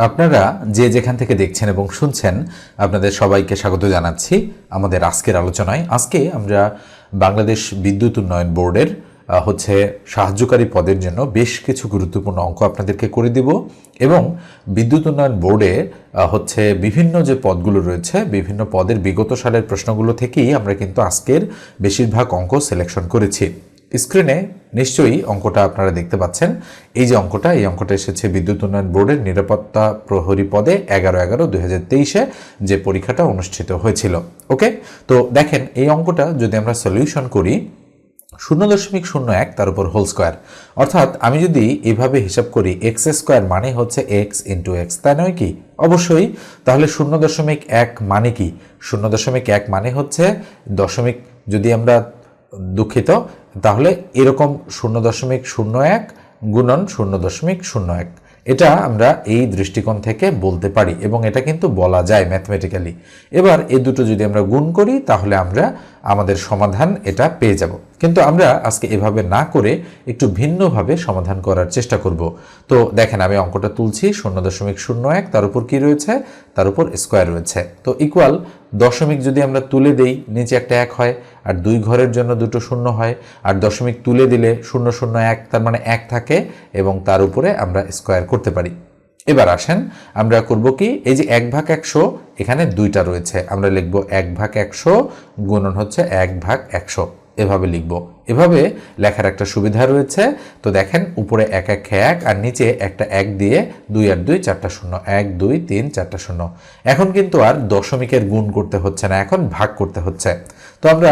আপনারা যে যেখান থেকে দেখছেন এবং শুনছেন আপনাদের সবাইকে স্বাগত জানাচ্ছি আমাদের আজকের আলোচনায়। আজকে আমরা বাংলাদেশ বিদ্যুৎ উন্নয়ন বোর্ডের সাহায্যকারী পদের জন্য বেশ কিছু গুরুত্বপূর্ণ অঙ্ক আপনাদেরকে করে দিব এবং বিদ্যুৎ উন্নয়ন বোর্ডে বিভিন্ন যে পদগুলো রয়েছে বিভিন্ন পদের বিগত সালের প্রশ্নগুলো থেকেই আমরা কিন্তু আজকের বেশিরভাগ অঙ্ক সিলেকশন করেছি। স্ক্রিনে নিশ্চয়ই অঙ্কটা আপনারা দেখতে পাচ্ছেন। এই যে অঙ্কটা, এই অঙ্কটা এসেছে বিদ্যুৎ উন্নয়ন বোর্ডের নিরাপত্তা প্রহরী পদে 11/11/2023 যে পরীক্ষাটা অনুষ্ঠিত হয়েছিল। ওকে, তো দেখেন এই অঙ্কটা যদি আমরা সলিউশন করি 0.01 তার উপর হোল স্কোয়ার, অর্থাৎ আমি যদি এভাবে হিসাব করি এক্স স্কোয়ার মানে হচ্ছে এক্স ইন্টু এক্স, তাই নয় কি? অবশ্যই। তাহলে 0.1 মানে কি? 0.1 মানে হচ্ছে দশমিক, যদি আমরা দুঃখিত, তাহলে এরকম 0.01 গুণন 0.01, এটা আমরা এই দৃষ্টিকোণ থেকে বলতে পারি এবং এটা কিন্তু বলা যায় ম্যাথমেটিক্যালি। এবার এই দুটো যদি আমরা গুণ করি তাহলে আমরা আমাদের সমাধান এটা পেয়ে যাব, কিন্তু আমরা আজকে এভাবে না করে একটু ভিন্নভাবে সমাধান করার চেষ্টা করব। তো দেখেন আমি অঙ্কটা তুলছি, 0.01 তার উপর কি রয়েছে, তার উপর স্কোয়ার রয়েছে, তো ইকুয়াল দশমিক যদি আমরা তুলে দেই নিচে একটা 1 হয়, আর দুই ঘরের জন্য দুটো শূন্য হয়, আর দশমিক তুলে দিলে 0.01 তার মানে 1 থাকে এবং তার উপরে আমরা স্কোয়ার করতে পারি। এবার আসেন আমরা করব কি, এই যে 1/100 এখানে দুইটা রয়েছে, আমরা লিখব 1/100 গুণন হচ্ছে 1/100, এভাবে লিখব। এভাবে লেখার একটা সুবিধা রয়েছে। তো দেখেন উপরে 1 1 1 আর নিচে একটা 1 দিয়ে 2 আর 2 4টা শূন্য, 1 2 3 4টা শূন্য। এখন কিন্তু আর দশমিকের গুণ করতে হচ্ছে না, এখন ভাগ করতে হচ্ছে। তো আমরা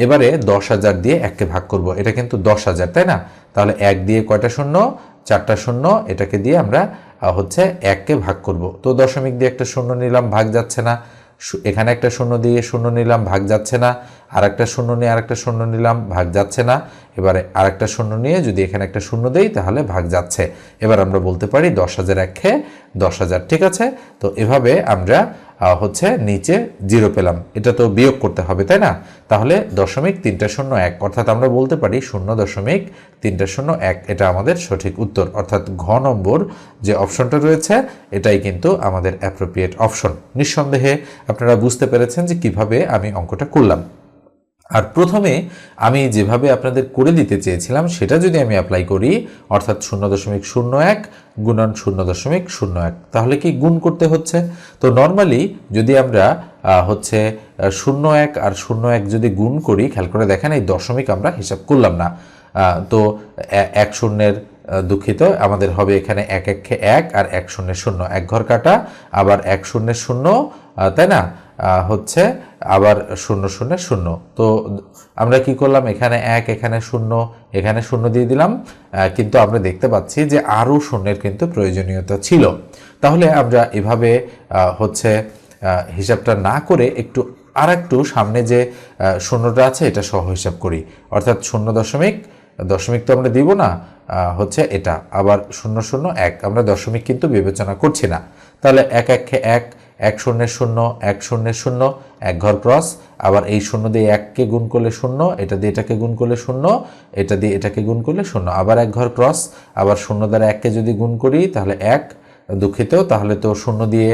এবারে 10,000 দিয়ে 1কে ভাগ করব, এটা কিন্তু 10,000, তাই না? তাহলে 1 দিয়ে কয়টা শূন্য, 4টা শূন্য, এটাকে দিয়ে আমরা 1কে ভাগ করব। তো দশমিক দিয়ে একটা শূন্য নিলাম, ভাগ যাচ্ছে না। এখানে একটা শূন্য দিয়ে শূন্য নিলাম, ভাগ যাচ্ছে না। আর একটা শূন্য নিয়ে আরেকটা শূন্য নিলাম, ভাগ যাচ্ছে না। এবারে আরেকটা শূন্য নিয়ে যদি এখানে একটা শূন্য দেই তাহলে ভাগ যাচ্ছে। এবার আমরা বলতে পারি 10,000 1 10,000, ঠিক আছে? তো এভাবে আমরা নিচে 0 পেলাম, এটা তো বিয়োগ করতে হবে, তাই না? তাহলে 0.301, অর্থাৎ আমরা বলতে পারি 0.301, এটা আমাদের সঠিক উত্তর, অর্থাৎ ঘ নম্বর যে অপশনটা রয়েছে এটাই কিন্তু আমাদের অ্যাপ্রোপ্রিয়েট অপশন। নিঃসন্দেহে আপনারা বুঝতে পেরেছেন যে কিভাবে আমি অঙ্কটা করলাম। আর প্রথমে আমি যেভাবে আপনাদের করে দিতে চেয়েছিলাম সেটা যদি আমি অ্যাপ্লাই করি, অর্থাৎ 0.01 গুণন 0.01, তাহলে কি গুণ করতে হচ্ছে? তো নর্মালি যদি আমরা 0.1 আর 0.1 যদি গুণ করি, খেয়াল করে দেখেন এই দশমিক আমরা হিসাব করলাম না। তো 1 শূন্যের, দুঃখিত, আমাদের হবে এখানে 1 1 1 আর 1 শূন্য 0, 1 ঘর কাটা, আবার 1 শূন্য 0, তাই না? আবার 0 0 0। তো আমরা কি করলাম, এখানে 1 এখানে 0 এখানে 0 দিয়ে দিলাম, কিন্তু আমরা দেখতে পাচ্ছি যে আরও শূন্যের কিন্তু প্রয়োজনীয়তা ছিল। তাহলে আমরা এভাবে হিসাবটা না করে একটু একটু সামনে যে শূন্যটা আছে এটা সহ হিসাব করি, অর্থাৎ 0.দশমিক তো আমরা দিব না, এটা আবার 0 0 1, আমরা দশমিক কিন্তু বিবেচনা করছি না। তাহলে 1 1 1 1 শূন্য 0 1 শূন্য 0, 1 ঘর ক্রস, আবার এই 0 দিয়ে 1কে গুণ করলে 0, এটা দিয়ে এটাকে গুণ করলে 0, এটা দিয়ে এটাকে গুণ করলে 0, আবার 1 ঘর ক্রস, আবার 0 দ্বারা 1কে যদি গুণ করি তাহলে 1, দুঃখিত, তাহলে তো 0 দিয়ে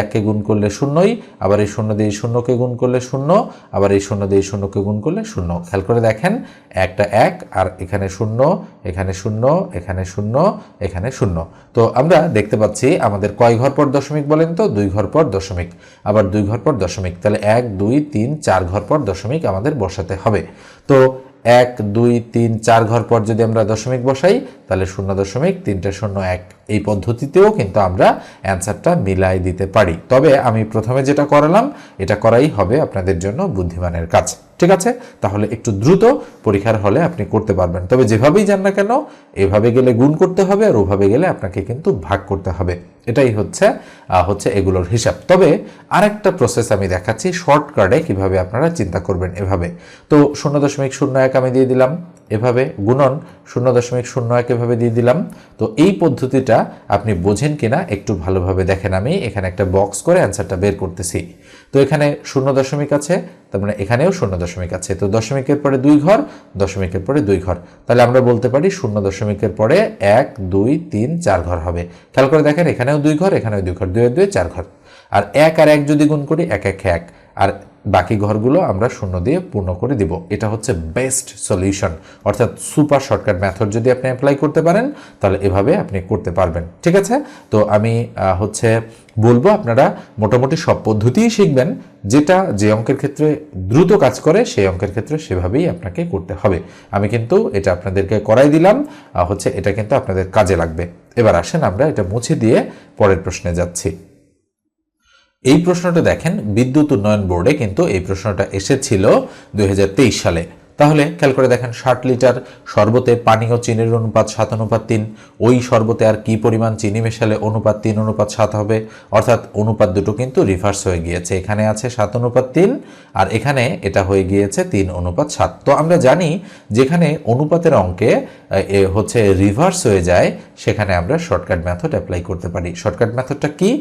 1কে গুণ করলে 0ই, আবার এই 0 দিয়ে 0কে গুণ করলে 0, আবার এই 0 দিয়ে 0কে গুণ করলে 0। খেয়াল করে দেখেন একটা 1 আর এখানে 0 এখানে 0 এখানে 0 এখানে 0। তো আমরা দেখতে পাচ্ছি আমাদের কয় ঘর পর দশমিক বলেন তো? 2 ঘর পর দশমিক, আবার 2 ঘর পর দশমিক, তাহলে 1 2 3 4 ঘর পর দশমিক আমাদের বসাতে হবে। তো 1 2 3 4 ঘর পর যদি আমরা দশমিক বসাই তাহলে 0.301, এই পদ্ধতিতেও কিন্তু আমরা অ্যান্সারটা মিলাই দিতে পারি। তবে আমি প্রথমে যেটা করালাম এটা করাই হবে আপনাদের জন্য বুদ্ধিমানের কাজ, ঠিক আছে? তাহলে একটু দ্রুত পরীক্ষার হলে আপনি করতে পারবেন। তবে যেভাবেই যান না কেন, এভাবে গেলে গুণ করতে হবে আর ওভাবে গেলে আপনাকে কিন্তু ভাগ করতে হবে, এটাই হচ্ছে এগুলোর হিসাব। তবে আরেকটা প্রসেস আমি দেখাচ্ছি শর্টকাটে কিভাবে আপনারা চিন্তা করবেন এভাবে। তো 0.01 আমি দিয়ে দিলাম, এভাবে গুণন 0.01 এভাবে দিয়ে দিলাম। তো এই পদ্ধতিটা আপনি বোঝেন কিনা একটু ভালোভাবে দেখেন। আমি এখানে একটা বক্স করে অ্যান্সারটা বের করতেছি। তো এখানে 0 আছে, তার মানে এখানেও 0 আছে। তো দশমিকের পরে 2 ঘর, দশমিকের পরে 2 ঘর, তাহলে আমরা বলতে পারি 0 পরে 1 2 3 4 ঘর হবে। খেয়াল করে দেখেন, এখানেও 2 ঘর, এখানেও 2 ঘর, 2 2 4 ঘর। আর 1 আর 1 যদি গুণ করি 1 1 1, আর বাকি ঘরগুলো আমরা 0 দিয়ে পূর্ণ করে দিব। এটা হচ্ছে বেস্ট সলিউশন, অর্থাৎ সুপার শর্টকাট মেথড যদি আপনি অ্যাপ্লাই করতে পারেন তাহলে এভাবে আপনি করতে পারবেন। ঠিক আছে, তো আমি বলবো আপনারা মোটামুটি সব পদ্ধতিই শিখবেন, যেটা যে অঙ্কের ক্ষেত্রে দ্রুত কাজ করে সেই অঙ্কের ক্ষেত্রে সেভাবেই আপনাকে করতে হবে। আমি কিন্তু এটা আপনাদেরকে করাই দিলাম, এটা কিন্তু আপনাদের কাজে লাগবে। এবার আসেন আমরা এটা মুছে দিয়ে পরের প্রশ্নে যাচ্ছি। এই প্রশ্নটা দেখেন, বিদ্যুৎ উন্নয়ন বোর্ডে কিন্তু এই প্রশ্নটা এসেছিল 2023 সালে। তাহলে খেয়াল করে দেখেন, 60 লিটার শরবতে পানি ও চিনির অনুপাত 7:3। ওই শরবতে আর কি পরিমাণ চিনি মেশালে অনুপাত 3:7 হবে? অর্থাৎ অনুপাত দুটো কিন্তু রিভার্স হয়ে গিয়েছে। এখানে আছে 7:3 আর এখানে এটা হয়ে গিয়েছে 3:7। তো আমরা জানি যেখানে অনুপাতের অঙ্কে রিভার্স হয়ে যায় সেখানে আমরা শর্টকাট মেথড অ্যাপ্লাই করতে পারি। শর্টকাট মেথডটা কি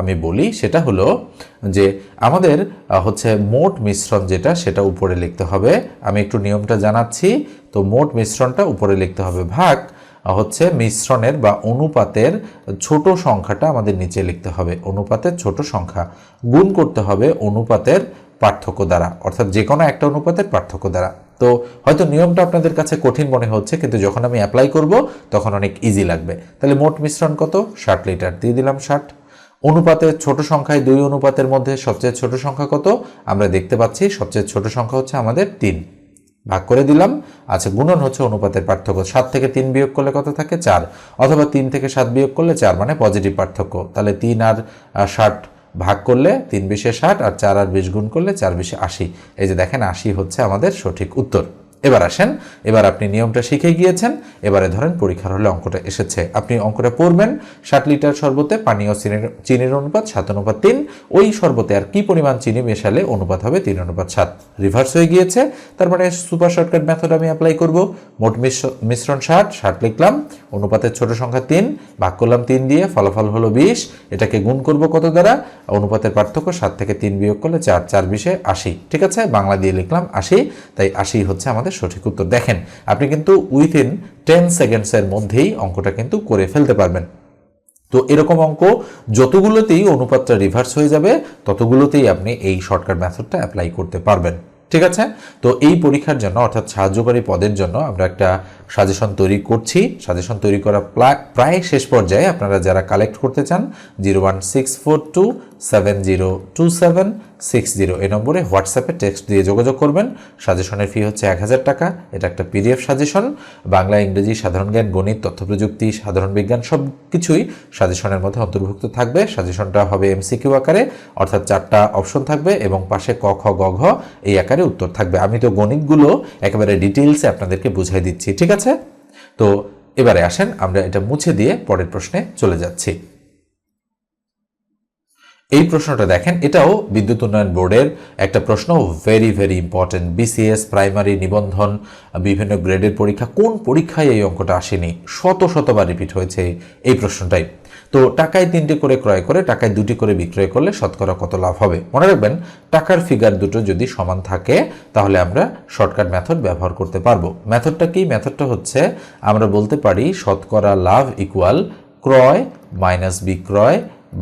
আমি বলি, সেটা হলো যে আমাদের মোট মিশ্রণ যেটা সেটা উপরে লিখতে হবে। আমি একটু নিয়মটা জানাচ্ছি। তো মোট মিশ্রণটা উপরে লিখতে হবে, ভাগ মিশ্রণের বা অনুপাতের ছোট সংখ্যাটা আমাদের নিচে লিখতে হবে। অনুপাতের ছোট সংখ্যা গুণ করতে হবে অনুপাতের পার্থক্য দ্বারা, অর্থাৎ যে কোনো একটা অনুপাতের পার্থক্য দ্বারা। তো হয়তো নিয়মটা আপনাদের কাছে কঠিন মনে হচ্ছে, কিন্তু যখন আমি অ্যাপ্লাই করব তখন অনেক ইজি লাগবে। তাহলে মোট মিশ্রণ কত? 60 লিটার, দিয়ে দিলাম 60। অনুপাতের ছোট সংখ্যায় 2 অনুপাতের মধ্যে সবচেয়ে ছোট সংখ্যা কত? আমরা দেখতে পাচ্ছি সবচেয়ে ছোট সংখ্যা হচ্ছে আমাদের 3, ভাগ করে দিলাম। আচ্ছা, গুণন হচ্ছে অনুপাতের পার্থক্য। 7 থেকে 3 বিয়োগ করলে কত থাকে? 4, অথবা 3 থেকে 7 বিয়োগ করলে 4, মানে পজিটিভ পার্থক্য। তাহলে 3 আর 60 ভাগ করলে 3 × 60, আর 4 আর 20 গুণ করলে 4 × 80। এই যে দেখেন, 80 হচ্ছে আমাদের সঠিক উত্তর। এবার আসেন, এবার আপনি নিয়মটা শিখে গিয়েছেন। এবারে ধরেন পরীক্ষার হলে অঙ্কটা এসেছে, আপনি অঙ্কটা পড়বেন। 60 লিটার শরবতে পানি ও চিনির অনুপাত 7:3। ওই শরবতে আর কি পরিমাণ চিনি মেশালে অনুপাত হবে 3:7। রিভার্স হয়ে গিয়েছে, তার মানে সুপার শর্টকাট মেথড আমি অ্যাপ্লাই করব। মোট মিশ্রণ 60 লিখলাম, অনুপাতের ছোট সংখ্যা 3, ভাগ করলাম 3 দিয়ে, ফলাফল হলো 20। এটাকে গুণ করব কত দ্বারা? অনুপাতের পার্থক্য 7 থেকে 3 বিয়োগ করলে 4, 4 × 20 80। ঠিক আছে, বাংলা দিয়ে লিখলাম 80। তাই 80 হচ্ছে আমাদের সঠিক উত্তর। দেখেন, আপনি কিন্তু উইথিন 10 সেকেন্ডসের মধ্যেই অঙ্কটা কিন্তু করে ফেলতে পারবেন। তো এরকম অঙ্ক যতগুলোতেই অনুপাতটা রিভার্স হয়ে যাবে ততগুলোতেই আপনি এই শর্টকাট মেথডটা অ্যাপ্লাই করতে পারবেন। ঠিক আছে, তো এই পরীক্ষার জন্য অর্থাৎ সাহায্যকারী পদের জন্য আমরা একটা সাজেশন তৈরি করছি। সাজেশন তৈরি করা প্রায় শেষ পর্যায়ে। আপনারা যারা কালেক্ট করতে চান 01642702760 এই নম্বরে হোয়াটসঅ্যাপে টেক্সট দিয়ে যোগাযোগ করবেন। সাজেশনের ফি হচ্ছে 1000 টাকা। এটা একটা PDF সাজেশন। বাংলা, ইংরেজি, সাধারণ জ্ঞান, গণিত, তথ্য প্রযুক্তি, সাধারণ বিজ্ঞান সব কিছুই সাজেশনের মধ্যে অন্তর্ভুক্ত থাকবে। সাজেশনটা হবে MCQ আকারে, অর্থাৎ 4টা অপশন থাকবে এবং পাশে ক, খ, গ, ঘ এই আকারে উত্তর থাকবে। আমি তো গণিতগুলো একেবারে ডিটেইলসে আপনাদেরকে বুঝিয়ে দিচ্ছি। ঠিক আছে, তো এবারে আসেন আমরা এটা মুছে দিয়ে পরের প্রশ্নে চলে যাচ্ছি। এই প্রশ্নটা দেখেন, এটাও বিদ্যুৎ উন্নয়ন বোর্ডের একটা প্রশ্ন, very very important. BCS, primary, নিবন্ধন, বিভিন্ন গ্রেডের পরীক্ষা, কোন পরীক্ষায় এই অঙ্কটা আসেনি? শতবার রিপিট হয়েছে এই প্রশ্নটাই। তো টাকায় 3টি করে ক্রয় করে টাকায় 2টি করে বিক্রয় করলে শতকরা কত লাভ হবে? মনে রাখবেন, টাকার ফিগার দুটো যদি সমান থাকে তাহলে আমরা শর্টকাট মেথড ব্যবহার করতে পারবো। মেথডটা কি? মেথডটা হচ্ছে আমরা বলতে পারি শতকরা লাভ ইকুয়াল ক্রয় মাইনাস বিক্রয়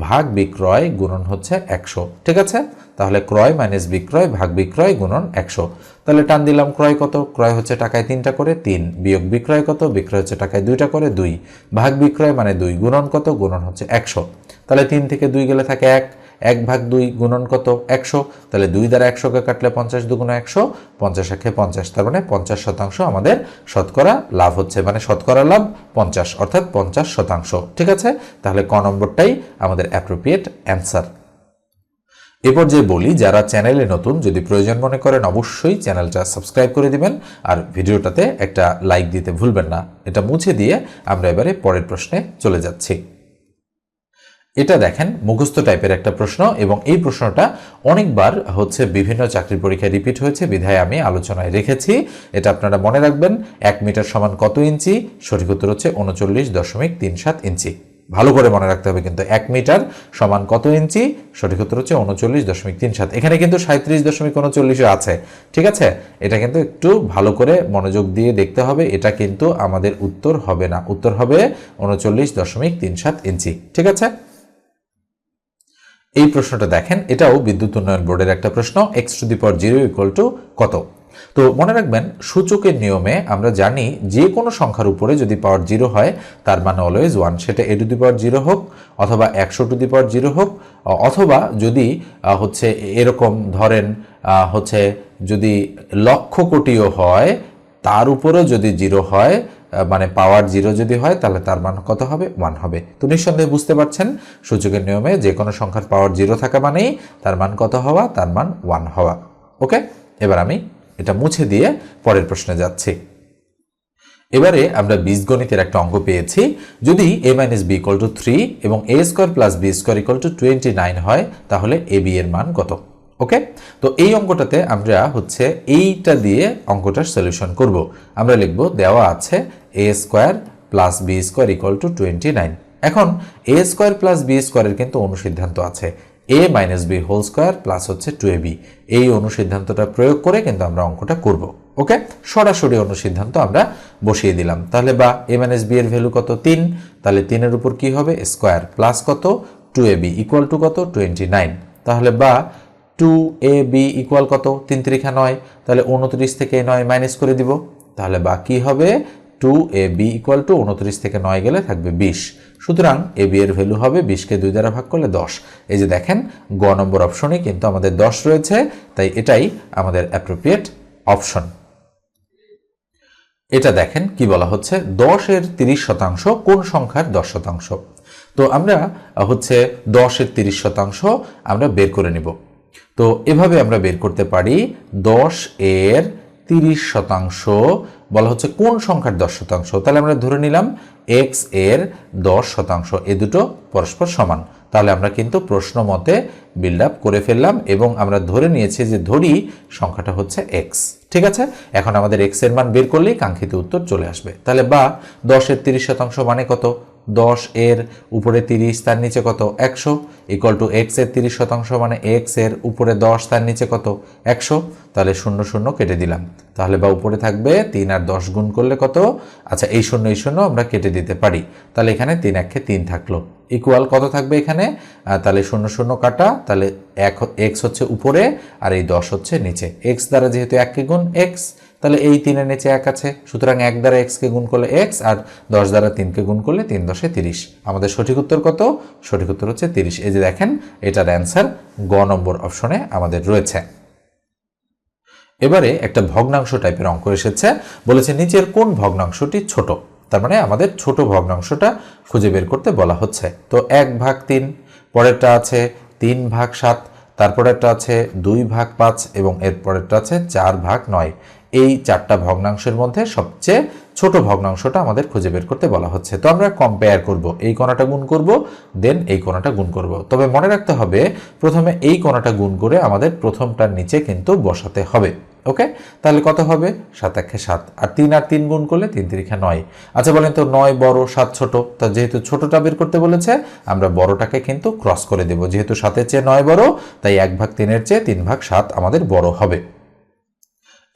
ভাগ বিক্রয় গুণন হচ্ছে 100। ঠিক আছে, তাহলে ক্রয় মাইনাস বিক্রয় ভাগ বিক্রয় গুণন 100। তাহলে টান দিলাম, ক্রয় কত? ক্রয় হচ্ছে টাকায় 3টা করে 3, বিয়োগ বিক্রয় কত? বিক্রয় হচ্ছে টাকায় 2টা করে 2, ভাগ বিক্রয় মানে 2, গুণন কত? গুণন হচ্ছে 100। তাহলে 3 থেকে 2 গেলে থাকে 1, 1/2 গুণন কত? 100। তাহলে 2 দ্বারা 100কে কাটলে 50 2 100, 50 1 50, তার মানে 50% আমাদের শতকরা লাভ হচ্ছে, মানে শতকরা লাভ 50, অর্থাৎ 50%। ঠিক আছে, তাহলে ক নম্বরটাই আমাদের অ্যাপ্রোপ্রিয়েট অ্যান্সার। এরপর যে বলি, যারা চ্যানেলে নতুন, যদি প্রয়োজন মনে করেন অবশ্যই চ্যানেলটা সাবস্ক্রাইব করে দিবেন আর ভিডিওটাতে একটা লাইক দিতে ভুলবেন না। এটা মুছে দিয়ে আমরা এবারে পরের প্রশ্নে চলে যাচ্ছি। এটা দেখেন মুখস্থ টাইপের একটা প্রশ্ন এবং এই প্রশ্নটা অনেকবার হচ্ছে বিভিন্ন চাকরির পরীক্ষায় রিপিট হয়েছে, বিধায় আমি আলোচনায় রেখেছি। এটা আপনারা মনে রাখবেন। 1 মিটার সমান কত ইঞ্চি? সঠিক উত্তর হচ্ছে 39.37 ইঞ্চি। ভালো করে মনে রাখতে হবে কিন্তু 1 মিটার সমান কত ইঞ্চি? সঠিক উত্তর হচ্ছে 39.37। এখানে কিন্তু 37.39 আছে, ঠিক আছে? এটা কিন্তু একটু ভালো করে মনোযোগ দিয়ে দেখতে হবে। এটা কিন্তু আমাদের উত্তর হবে না, উত্তর হবে 39.37 ইঞ্চি, ঠিক আছে? এই প্রশ্নটা দেখেন, এটাও বিদ্যুৎ উন্নয়ন বোর্ডের একটা প্রশ্ন। x⁻0 কত? তো মনে রাখবেন সূচকের নিয়মে আমরা জানি যে কোনো সংখ্যার উপরে যদি পাওয়ার 0 হয় তার মানে অলওয়েজ 1, সেটা a⁻0 হোক অথবা 100⁻0 হোক, অথবা যদি হচ্ছে এরকম ধরেন হচ্ছে যদি লক্ষ কোটিও হয় তার উপরেও যদি 0 হয়, মানে পাওয়ার 0 যদি হয় তাহলে তার মান কত হবে? 1 হবে। তো নিঃসন্দেহে বুঝতে পারছেন সূচকের নিয়মে যে কোনো সংখ্যার পাওয়ার 0 থাকা মানেই তার মান কত হওয়া? তার মান 1 হওয়া। ওকে, এবার আমি এটা মুছে দিয়ে পরের প্রশ্নে যাচ্ছি। এবারে আমরা বীজগণিতের একটা অঙ্ক পেয়েছি। যদি a - b = 3 এবং a² + b² = 29 হয় তাহলে ab এর মান কত? ওকে, তো এই অঙ্কটাতে আমরা হচ্ছে এইটা দিয়ে অঙ্কটার সলিউশন করব। আমরা লিখব দেওয়া আছে a² + b² = 29। এখন a² + b² এর কিন্তু অনুসিদ্ধান্ত আছে a - b² প্লাস হচ্ছে 2ab। এই অনুসিদ্ধান্তটা প্রয়োগ করে কিন্তু আমরা অঙ্কটা করব। ওকে, সরাসরি অনুসিদ্ধান্ত আমরা বসিয়ে দিলাম। তাহলে বা a - b এর ভ্যালু কত? 3। তাহলে 3 এর উপর কি হবে? স্কয়ার প্লাস কত? 2ab = কত? 29। তাহলে বা 2ab = কত? 3 × 9। তাহলে 29 থেকে 9 মাইনাস করে দিব। তাহলে বা কি হবে? 2ab = 29 থেকে 9 গেলে থাকবে 20। সুতরাং ab এর ভ্যালু হবে 20 কে 2 দ্বারা ভাগ করলে 10। এই যে দেখেন গ নম্বর অপশনে কিন্তু আমাদের 10 রয়েছে, তাই এটাই আমাদের অ্যাপ্রোপ্রিয়েট অপশন। এটা দেখেন কি বলা হচ্ছে, 10 এর 30% কোন সংখ্যার 10%? তো আমরা হচ্ছে 10 এর 30% আমরা বের করে নিব। তো এভাবে আমরা বের করতে পারি 10 এর 30% বলা হচ্ছে কোন সংখ্যার 10%? তাহলে আমরা ধরে নিলাম x এর 10%, এ দুটো পরস্পর সমান। তাহলে আমরা কিন্তু প্রশ্ন মতে বিল্ড আপ করে ফেললাম এবং আমরা ধরে নিয়েছি যে ধরি সংখ্যাটা হচ্ছে x। ঠিক আছে, এখন আমাদের x এর মান বের করলেই কাঙ্ক্ষিত উত্তর চলে আসবে। তাহলে বা 10 এর 30% মানে কত? 10 এর উপরে 30 তার নিচে কত? 100 = x এর 30% মানে x এর উপরে 10 তার নিচে কত? 100। তাহলে 0 0 কেটে দিলাম। তাহলে বা উপরে থাকবে 3 আর 10 গুণ করলে কত? আচ্ছা, এই 0 আমরা কেটে দিতে পারি। তাহলে এখানে 3 1 3 থাকলো, ইকুয়াল কত থাকবে এখানে? তাহলে 0 0 কাটা, তাহলে x হচ্ছে উপরে আর এই 10 হচ্ছে নিচে। x দ্বারা যেহেতু 1 কে গুণ x, তাহলে এই 3 এর নিচে 1 আছে, সুতরাং 1 দ্বারা x কে গুণ করলে x আর 10 দ্বারা 3 কে গুণ করলে 3 10 30। আমাদের সঠিক উত্তর কত? সঠিক উত্তর হচ্ছে 30। এই যে দেখেন এটার অ্যান্সার গ নম্বর অপশনে আমাদের রয়েছে। এবারে একটা ভগ্নাংশ টাইপের অঙ্ক এসেছে, বলেছে নিচের কোন ভগ্নাংশটি ছোট? তার মানে আমাদের ছোট ভগ্নাংশটা খুঁজে বের করতে বলা হচ্ছে। তো 1/3, পরেরটা আছে 3/7, তারপরেরটা আছে 2/5 এবং এর পরেরটা আছে 4/9। এই 4টা ভগ্নাংশের মধ্যে সবচেয়ে ছোট ভগ্নাংশটা আমাদের খুঁজে বের করতে বলা হচ্ছে। তো আমরা কম্পেয়ার করব, এই কোণাটা গুণ করব, দেন এই কোণাটা গুণ করব। তবে মনে রাখতে হবে প্রথমে এই কোণাটা গুণ করে আমাদের প্রথমটার নিচে কিন্তু বসাতে হবে। ওকে, তাহলে কত হবে? 7 1 7, আর 3 গুণ করলে 3 3 9। আচ্ছা বলেন তো 9 বড় 7 ছোট, তা যেহেতু ছোটটা বের করতে বলেছে আমরা বড়টাকে কিন্তু ক্রস করে দেব। যেহেতু 7 এর চেয়ে 9 বড়, তাই 1/3 এর চেয়ে 3/7 আমাদের বড় হবে।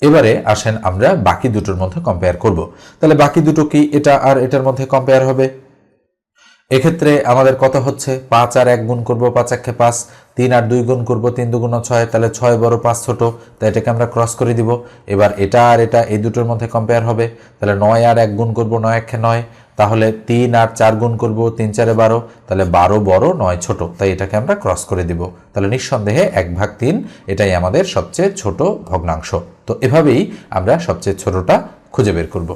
এবারে আসেন আমরা বাকি দুটোর মধ্যে কম্পেয়ার করব। তাহলে বাকি দুটো কি? এটা আর এটার মধ্যে কম্পেয়ার হবে। এক্ষেত্রে আমাদের কত হচ্ছে? 5 আর 1 গুণ করব, 5 1 5, 3 আর 2 গুণ করব, 3 2 6, তাহলে 6 বড় 5 ছোট, তাই এটাকে আমরা ক্রস করে দিব। এবার এটা আর এটা এই দুটোর মধ্যে কম্পেয়ার হবে। তাহলে 9 আর 1 গুণ করব, 9 1 9, তাহলে 3 আর 4 গুণ করব, 3 4 12, তাহলে 12 বড় 9 ছোট, তাই এটাকে আমরা ক্রস করে দিব। তাহলে নিঃসন্দেহে 1/3 এটাই আমাদের সবচেয়ে ছোট ভগ্নাংশ। তো এভাবেই আমরা সবচেয়ে ছোটটা খুঁজে বের করব।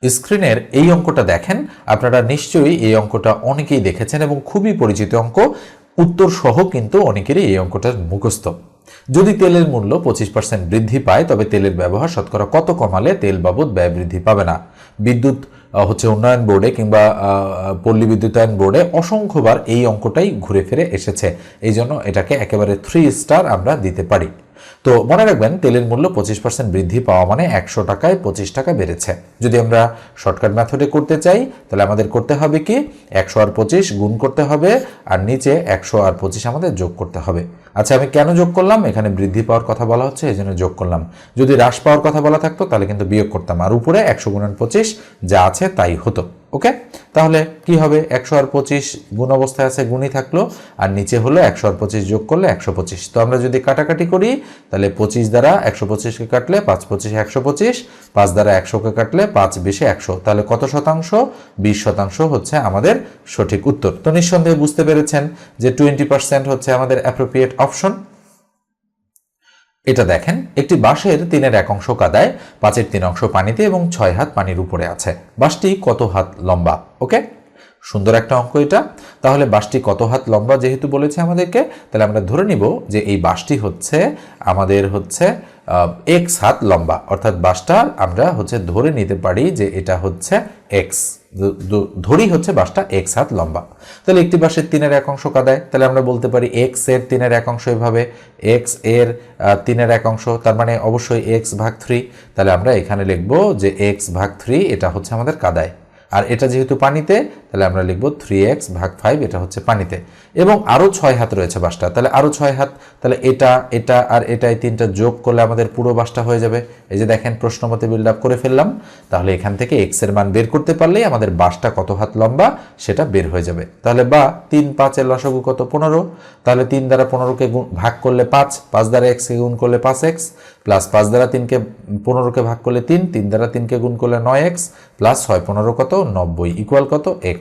স্ক্রিনের এই অঙ্কটা দেখেন, আপনারা নিশ্চয়ই এই অঙ্কটা অনেকেই দেখেছেন এবং খুবই পরিচিত অঙ্ক, উত্তর সহ কিন্তু অনেকেরই এই অঙ্কটা মুখস্থ। যদি তেলের মূল্য 25% বৃদ্ধি পায় তবে তেলের ব্যবহার শতকরা কত কমালে তেল বাবদ ব্যয় বৃদ্ধি পাবে না? বিদ্যুৎ হচ্ছে উন্নয়ন বোর্ডে কিংবা পল্লী বিদ্যুতায়ন বোর্ডে অসংখ্যবার এই অঙ্কটাই ঘুরে ফিরে এসেছে, এই জন্য এটাকে একেবারে 3 স্টার আমরা দিতে পারি। তো মনে রাখবেন, তেলের মূল্য 25% বৃদ্ধি পাওয়া মানে 100 টাকায় 25 টাকা বেড়েছে। যদি আমরা শর্টকাট মেথডে করতে চাই তাহলে আমাদের করতে হবে কি, 100 আর 25 গুণ করতে হবে, আর নিচে 100 আর 25 আমাদের যোগ করতে হবে। আচ্ছা, আমি কেন যোগ করলাম? এখানে বৃদ্ধি পাওয়ার কথা বলা হচ্ছে, এই জন্য যোগ করলাম। যদি হ্রাস পাওয়ার কথা বলা থাকতো তাহলে কিন্তু বিয়োগ করতাম, আর উপরে 100 গুণন 25 যা আছে তাই হতো। ওকে, তাহলে কি হবে, 100 আর 25 গুণ অবস্থায় আছে, গুণই থাকলো, আর নিচে হলো 100 আর 25 যোগ করলে 125। তো আমরা যদি কাটাকাটি করি তাহলে 25 দ্বারা 125কে কাটলে 5 25 125, 5 দ্বারা 100কে কাটলে 5 20 100, তাহলে কত শতাংশ? 20% হচ্ছে আমাদের সঠিক উত্তর। তো নিঃসন্দেহে বুঝতে পেরেছেন যে 20% হচ্ছে আমাদের অ্যাপ্রোপ্রিয়েট অপশন। এটা দেখেন, একটি বাঁশের 3-1 অংশ কাদায়, 5-3 অংশ পানিতে এবং 6 হাত পানির উপরে আছে। বাঁশটি কত হাত লম্বা? ওকে, সুন্দর একটা অঙ্ক এটা। তাহলে বাঁশটি কত হাত লম্বা যেহেতু বলেছে আমাদেরকে, তাহলে আমরা ধরে নিব যে এই বাঁশটি হচ্ছে আমাদের হচ্ছে x হাত লম্বা, অর্থাৎ বাঁশটা আমরা হচ্ছে ধরে নিতে পারি যে এটা হচ্ছে x, ধরি হচ্ছে বাঁশটা x হাত লম্বা। তাহলে একটি বাঁশের 3-1 অংশ কাদায়, তাহলে আমরা বলতে পারি x এর 3-1 অংশ এভাবে, x এর 3-1 অংশ, তার মানে অবশ্যই x ভাগ 3। তাহলে আমরা এখানে লিখবো যে x ভাগ 3 এটা হচ্ছে আমাদের কাদায়, আর এটা যেহেতু পানিতে তাহলে আমরা লিখব 3x ভাগ 5, এটা হচ্ছে পানিতে। এবং আরও 6 হাত রয়েছে বাঁশটা, তাহলে আরও 6 হাত, তাহলে এটা এটা আর এটাই 3টা যোগ করলে আমাদের পুরো বাঁশটা হয়ে যাবে। এই যে দেখেন, প্রশ্ন মতে বিল্ড আপ করে ফেললাম। তাহলে এখান থেকে x এর মান বের করতে পারলেই আমাদের বাঁশটা কত হাত লম্বা সেটা বের হয়ে যাবে। তাহলে বা 3 5 এর লসাগু কত? 15। তাহলে 3 দ্বারা 15কে ভাগ করলে 5, 5 দ্বারা x কে গুণ করলে 5x, প্লাস 5 দ্বারা 3কে 15কে ভাগ করলে 3, 3 দ্বারা 3কে গুণ করলে 9x, প্লাস 6 15 কত? 90 ইকুয়াল কত? x।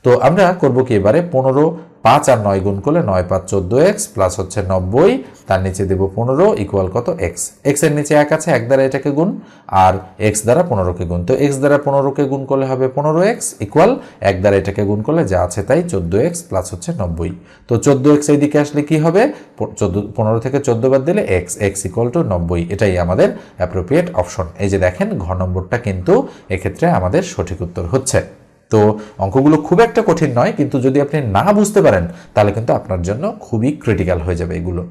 তো আমরা করব কি এবারে, 15 5 আর 9 গুণ করলে 9 5 14x, প্লাস হচ্ছে 90, তার নিচে দেব 15 ইকুয়াল কত? x। x এর নিচে 1 আছে, 1 দ্বারা এটাকে গুণ, আর x দ্বারা 15কে গুণ। তো x দ্বারা 15কে গুণ করলে হবে 15x ইকুয়াল 1 দ্বারা এটাকে গুণ করলে যা আছে তাই 14x, প্লাস হচ্ছে 90। তো 14x এইদিকে আসলে কি হবে, 15 থেকে 14 বাদ দিলে x, x ইকুয়াল টু 90। এটাই আমাদের অ্যাপ্রোপ্রিয়েট অপশন। এই যে দেখেন, ঘ নম্বরটা কিন্তু এক্ষেত্রে আমাদের সঠিক উত্তর হচ্ছে। তো অঙ্কগুলো খুব একটা কঠিন নয়, কিন্তু যদি আপনি না বুঝতে পারেন তাহলে কিন্তু আপনার জন্য খুবই ক্রিটিক্যাল হয়ে যাবে এগুলো।